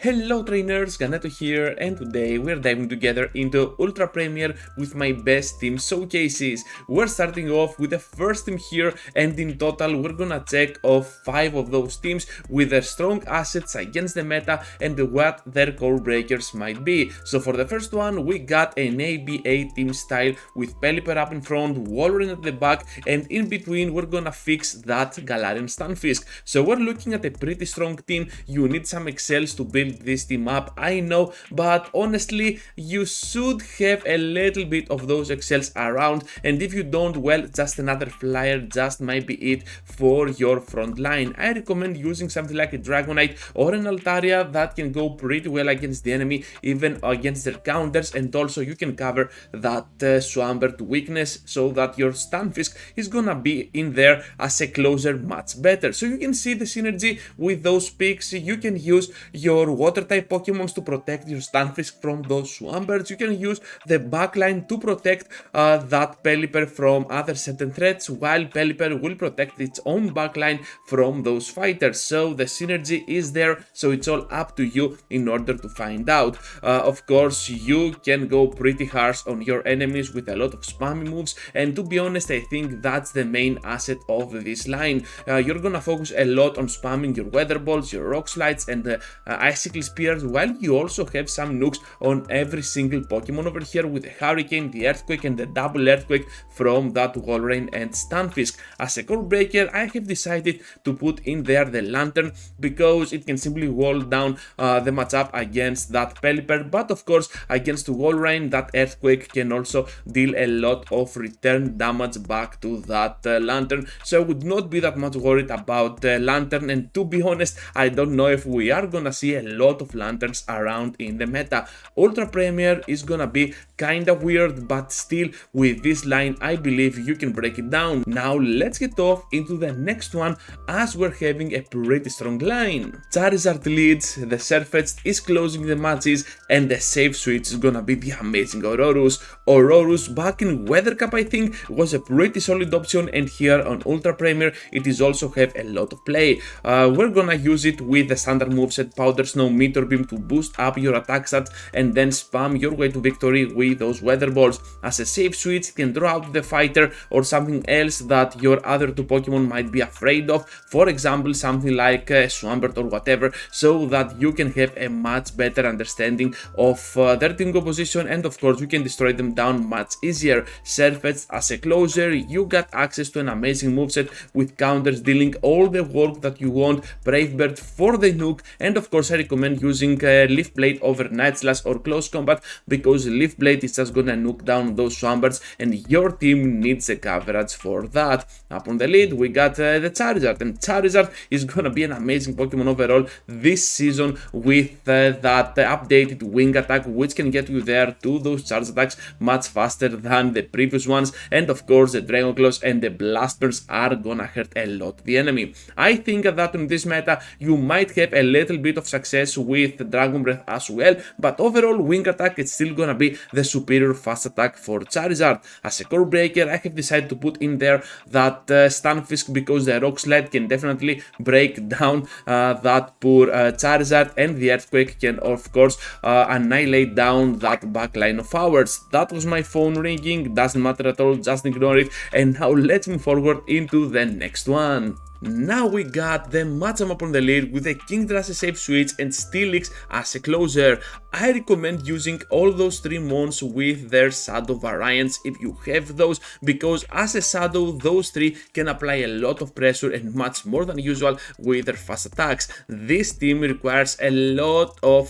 Hello trainers, Ganeto here, and today we're diving together into Ultra Premier with my best team showcases. We're starting off with the first team here, and in total we're gonna check off 5 of those teams with their strong assets against the meta and what their core breakers might be. So for the first one, we got an ABA team style with Pelipper up in front, Wolverine at the back, and in between we're gonna fix that Galarian Stunfisk. So we're looking at a pretty strong team. You need some excels to build this team up, I know, but honestly you should have a little bit of those excels around, and if you don't, well, just another flyer just might be it for your front line. I recommend using something like a Dragonite or an Altaria that can go pretty well against the enemy, even against their counters, and also you can cover that Swampert weakness so that your Stunfisk is gonna be in there as a closer much better. So you can see the synergy with those picks. You can use your water type Pokemons to protect your Stunfisk from those Swamperts. You can use the backline to protect that Pelipper from other certain threats, while Pelipper will protect its own backline from those fighters. So the synergy is there, so it's all up to you in order to find out. Of course, you can go pretty harsh on your enemies with a lot of spammy moves, and to be honest, I think that's the main asset of this line. You're gonna focus a lot on spamming your Weather Balls, your Rock Slides, and Icicle Spears, while you also have some nukes on every single Pokemon over here with the Hurricane, the Earthquake, and the Double Earthquake from that Wolverine and Stunfisk. As a core breaker, I have decided to put in there the Lantern because it can simply wall down the matchup against that Pelipper, but of course against Wolverine, that Earthquake can also deal a lot of return damage back to that Lantern, so I would not be that much worried about Lantern, and to be honest, I don't know if we are gonna see a lot of Lanterns around in the meta. Ultra Premier is gonna be kinda weird, but still with this line I believe you can break it down. Now let's get off into the next one, as we're having a pretty strong line. Charizard leads, the Surfetch'd is closing the matches, and the safe switch is gonna be the amazing Aurorus. Aurorus back in Weather Cup I think was a pretty solid option, and here on Ultra Premier it is also have a lot of play. We're gonna use it with the standard moveset Powder Snow, Meteor Beam to boost up your attack stats and then spam your way to victory with those Weather Balls. As a safe switch, it can draw out the fighter or something else that your other two Pokemon might be afraid of, for example something like Swampert or whatever, so that you can have a much better understanding of their team composition, and of course you can destroy them down much easier. Surfetch'd as a closer, you got access to an amazing moveset with counters dealing all the work that you want, Brave Bird for the nuke, and of course I recommend using Leaf Blade over Night Slash or Close Combat, because Leaf Blade is just gonna nuke down those Swamperts and your team needs a coverage for that. Up on the lead we got the Charizard, and Charizard is gonna be an amazing Pokemon overall this season with that updated wing attack, which can get you there to those charge attacks much faster than the previous ones, and of course the Dragon Claws and the Blast Burns are gonna hurt a lot the enemy. I think that in this meta you might have a little bit of success with Dragon Breath as well, but overall wing attack is still gonna be the superior fast attack for Charizard. As a core breaker, I have decided to put in there that Stunfisk, because the Rock Slide can definitely break down that poor Charizard, and the Earthquake can of course annihilate down that backline of ours. That was my phone ringing, doesn't matter at all, just ignore it, and now let's move forward into the next one. Now we got the Machamp on the lead with the Kingdra as a safe switch and Steelix as a closer. I recommend using all those 3 mons with their Shadow variants if you have those, because as a Shadow those 3 can apply a lot of pressure and much more than usual with their fast attacks. This team requires a lot of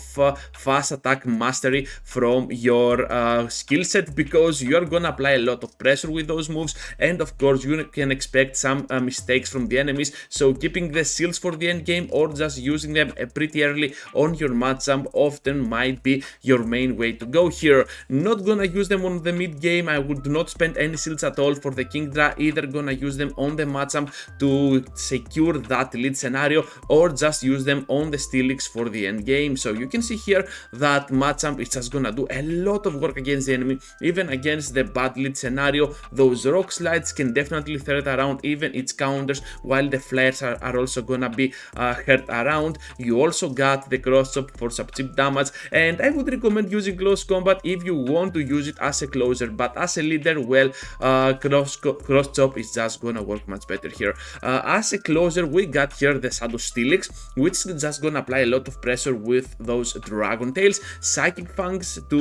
fast attack mastery from your skill set, because you are gonna apply a lot of pressure with those moves, and of course you can expect some mistakes from the enemies, so keeping the seals for the end game or just using them pretty early on your Machamp often might be your main way to go here. Not gonna use them on the mid game, I would not spend any seals at all for the Kingdra, either gonna use them on the Machamp to secure that lead scenario or just use them on the Steelix for the end game. So you can see here that Machamp is just gonna do a lot of work against the enemy, even against the bad lead scenario. Those Rock Slides can definitely threat around even its counters, while the the flares are also gonna be heard around. You also got the cross chop for some cheap damage, and I would recommend using close combat if you want to use it as a closer, but as a leader, well, cross chop is just gonna work much better here. As a closer, we got here the Shadow Steelix, which is just gonna apply a lot of pressure with those Dragon Tails, Psychic Fangs to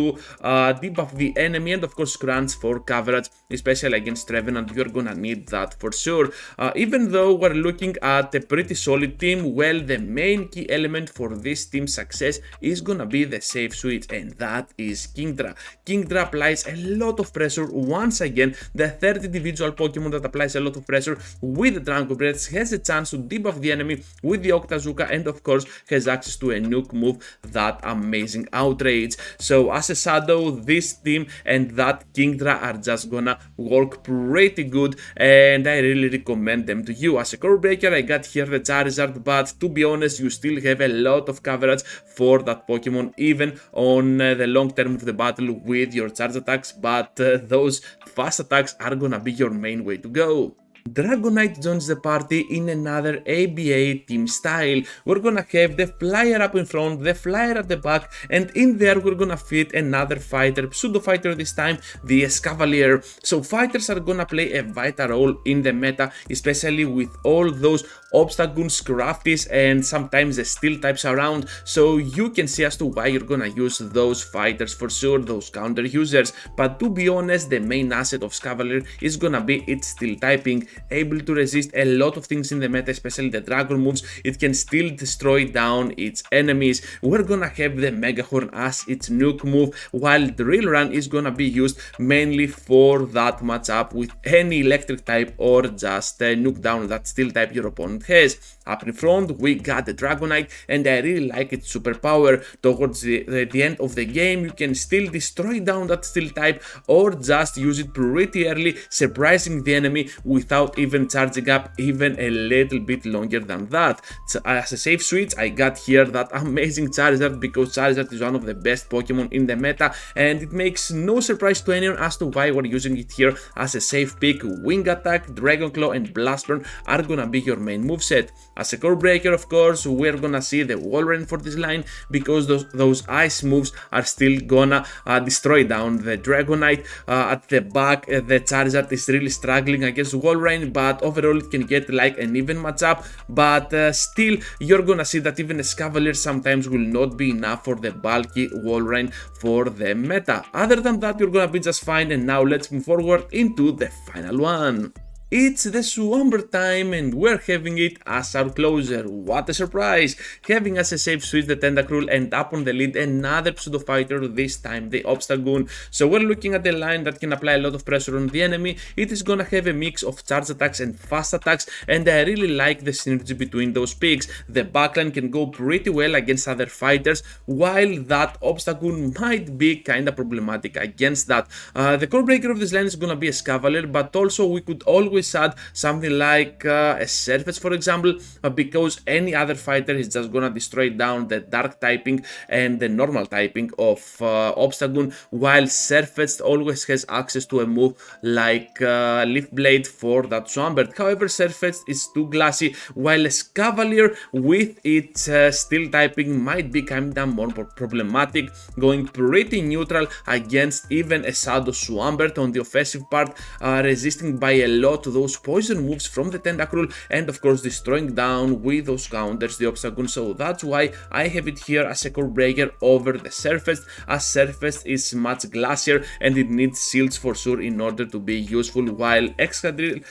debuff the enemy, and of course Crunch for coverage, especially against Revenant. You're gonna need that for sure. Even though we're looking at a pretty solid team, well, the main key element for this team's success is gonna be the safe switch, and that is Kingdra. Kingdra applies a lot of pressure. Once again, the third individual Pokemon that applies a lot of pressure with the Dragon Breath has a chance to debuff the enemy with the Octazooka, and of course has access to a nuke move, that amazing Outrage. So as a Shadow, this team and that Kingdra are just gonna work pretty good, and I really recommend them to you. As a core breaker, I got here the Charizard, but to be honest, you still have a lot of coverage for that Pokemon, even on the long term of the battle with your charge attacks, but those fast attacks are gonna be your main way to go. Dragonite joins the party in another ABA team style. We're gonna have the flyer up in front, the flyer at the back, and in there we're gonna fit another fighter, pseudo fighter this time, the escavalier. So fighters are gonna play a vital role in the meta, especially with all those Obstagoons, Crafties, and sometimes the steel types around. So you can see as to why you're gonna use those fighters for sure, those counter users. But to be honest, the main asset of Escavalier is gonna be its steel typing, able to resist a lot of things in the meta, especially the dragon moves. It can still destroy down its enemies. We're gonna have the Mega Horn as its nuke move, while Drill Run is gonna be used mainly for that matchup with any electric type or just nuke down that steel type your opponent has. Up in front, we got the Dragonite, and I really like its superpower. Towards the end of the game, you can still destroy down that steel type or just use it pretty early, surprising the enemy without even charging up even a little bit longer than that. So, as a safe switch, I got here that amazing Charizard, because Charizard is one of the best Pokemon in the meta, and it makes no surprise to anyone as to why we're using it here as a safe pick. Wing Attack, Dragon Claw, and Blast Burn are gonna be your main moveset. As a core breaker, of course, we're gonna see the Walrein for this line, because those ice moves are still gonna destroy down the Dragonite. At the back, the Charizard is really struggling against Walrein, but overall it can get like an even matchup. But still, you're gonna see that even Escavalier sometimes will not be enough for the bulky Walrein for the meta. Other than that, you're gonna be just fine, and now let's move forward into the final one. It's the Swampert time, and we're having it as our closer. What a surprise! Having as a safe switch the Tentacruel, and up on the lead another pseudo fighter, this time the Obstagoon. So we're looking at a line that can apply a lot of pressure on the enemy. It is gonna have a mix of charge attacks and fast attacks, and I really like the synergy between those picks. The backline can go pretty well against other fighters, while that Obstagoon might be kinda problematic against that. The core breaker of this line is gonna be a Escavalier, but also we could always add something like a Surface, for example, because any other fighter is just gonna destroy down the dark typing and the normal typing of Obstagoon, while Surface always has access to a move like Leaf Blade for that Swampert. However, Surface is too glassy, while Escavalier with its steel typing might be kinda more problematic, going pretty neutral against even a Shadow Swampert on the offensive part, resisting by a lot those poison moves from the Tentacruel, and of course destroying down with those counters the Obstagoon. So that's why I have it here as a core breaker over the Surface, as Surface is much glassier and it needs shields for sure in order to be useful, while Escavalier,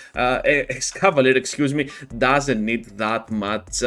doesn't need that much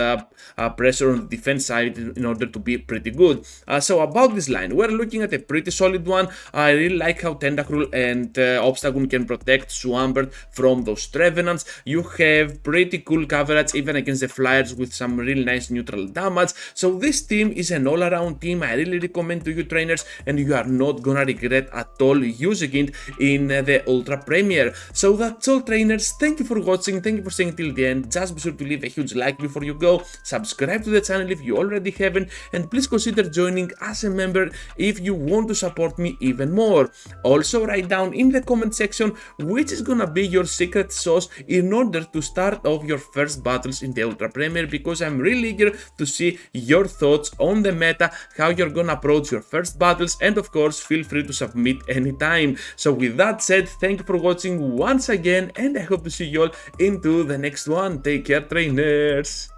pressure on the defense side in order to be pretty good. So about this line, we're looking at a pretty solid one. I really like how Tentacruel and Obstagoon can protect Swampert from those Revenants. You have pretty cool coverage even against the Flyers with some really nice neutral damage. So this team is an all-around team I really recommend to you trainers, and you are not gonna regret at all using it in the Ultra Premier. So that's all trainers, thank you for watching, thank you for staying till the end. Just be sure to leave a huge like before you go, subscribe to the channel if you already haven't, and please consider joining as a member if you want to support me even more. Also write down in the comment section which is gonna be your secret secret sauce in order to start off your first battles in the Ultra Premier, because I'm really eager to see your thoughts on the meta, how you're gonna approach your first battles, and of course feel free to submit anytime. So with that said, thank you for watching once again, and I hope to see you all into the next one. Take care, trainers!